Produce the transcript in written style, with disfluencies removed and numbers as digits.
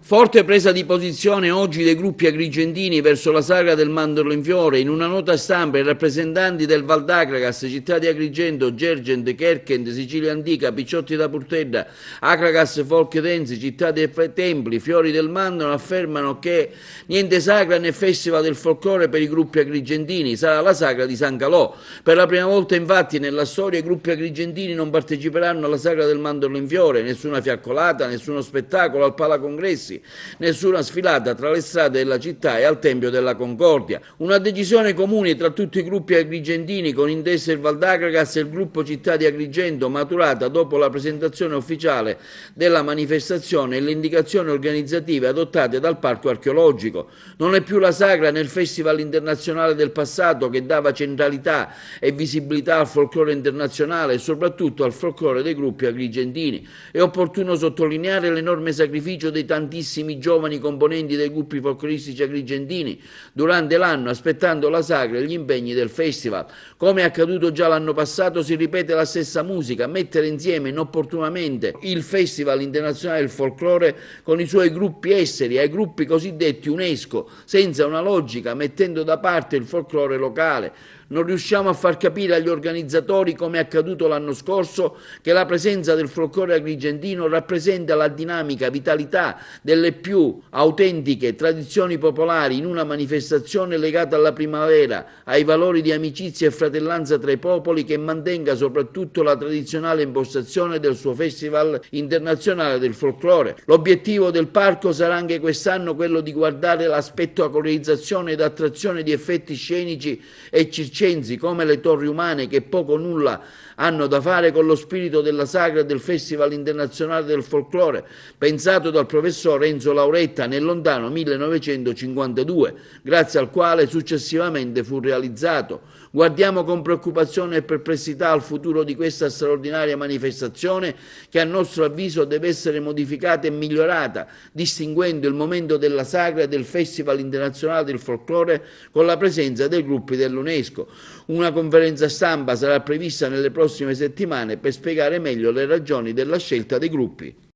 Forte presa di posizione oggi dei gruppi agrigentini verso la sagra del mandorlo in fiore. In una nota stampa i rappresentanti del Val d'Akragas, città di Agrigento, Gergent, Kerkent, Sicilia Antica, Picciotti da Purtedda, Akragas Folk Dance, città dei templi, fiori del mandorlo, affermano che niente sagra né festival del folklore per i gruppi agrigentini, sarà la sagra di San Calò. Per la prima volta infatti nella storia i gruppi agrigentini non parteciperanno alla sagra del mandorlo in fiore, nessuna fiaccolata, nessuno spettacolo al Palacongressi, nessuna sfilata tra le strade della città e al Tempio della Concordia. Una decisione comune tra tutti i gruppi agrigentini con in testa il Val d'Akragas e il gruppo Città di Agrigento, maturata dopo la presentazione ufficiale della manifestazione e le indicazioni organizzative adottate dal Parco Archeologico. Non è più la sagra nel Festival internazionale del passato che dava centralità e visibilità al folklore internazionale e soprattutto al folklore dei gruppi agrigentini. È opportuno sottolineare l'enorme sacrificio dei tantissimi giovani componenti dei gruppi folcloristici agrigentini durante l'anno, aspettando la sagra e gli impegni del festival. Come è accaduto già l'anno passato, si ripete la stessa musica, mettere insieme inopportunamente il Festival internazionale del folklore con i suoi gruppi esteri ai gruppi cosiddetti UNESCO, senza una logica, mettendo da parte il folklore locale. Non riusciamo a far capire agli organizzatori, come è accaduto l'anno scorso, che la presenza del folklore agrigentino rappresenta la dinamica vitalità delle più autentiche tradizioni popolari in una manifestazione legata alla primavera, ai valori di amicizia e fratellanza tra i popoli, che mantenga soprattutto la tradizionale impostazione del suo Festival internazionale del folklore. L'obiettivo del parco sarà anche quest'anno quello di guardare l'aspetto a colorizzazione ed attrazione di effetti scenici e circensi come le torri umane, che poco o nulla hanno da fare con lo spirito della sagra del Festival internazionale del folklore, pensato dal professor Enzo Lauretta nel lontano 1952, grazie al quale successivamente fu realizzato. Guardiamo con preoccupazione e perplessità al futuro di questa straordinaria manifestazione che a nostro avviso deve essere modificata e migliorata, distinguendo il momento della sagra e del Festival internazionale del folklore con la presenza dei gruppi dell'UNESCO. Una conferenza stampa sarà prevista nelle prossime settimane per spiegare meglio le ragioni della scelta dei gruppi.